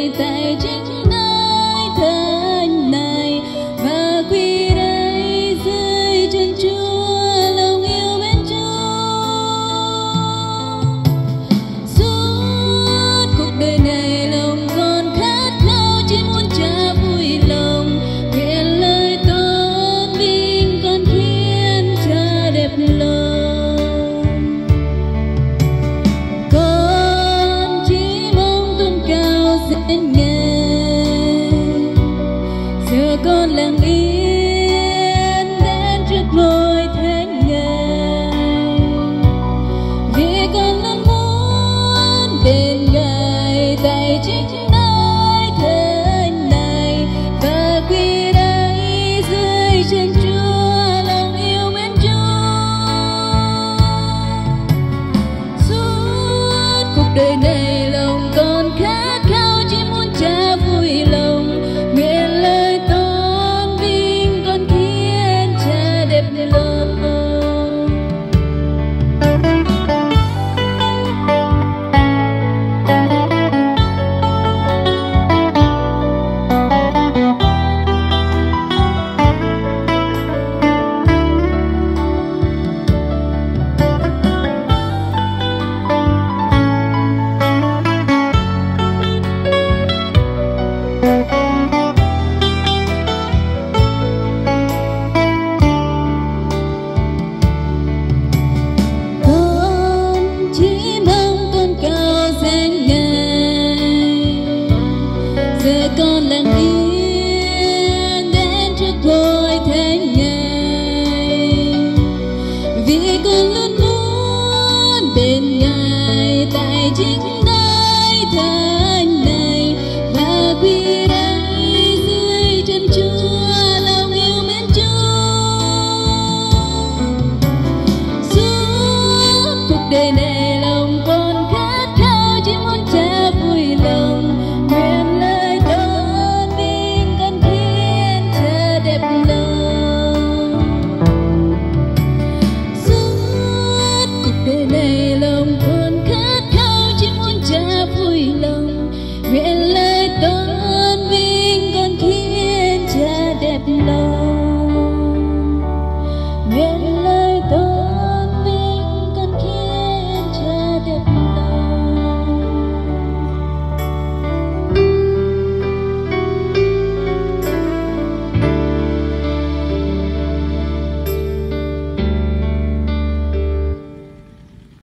ngày tại chính nơi thân này và quy đây dưới chân Chúa lòng yêu mến Chúa. Suốt cuộc đời này lòng con khát khao chỉ muốn Cha vui lòng, nguyện lời tôn vinh con khiến Cha đẹp lòng. Giờ con lặng yên đến trước ngôi thánh Ngài, vì con luôn muốn bên Ngài tại chính nơi thánh này và quy đây dưới chân Chúa lòng yêu mến Chúa. Suốt cuộc đời này lòng con khát khao chỉ muốn Cha vui lòng, nguyện lời tôn vinh con khiến Cha đẹp lòng. Giờ con lặng yên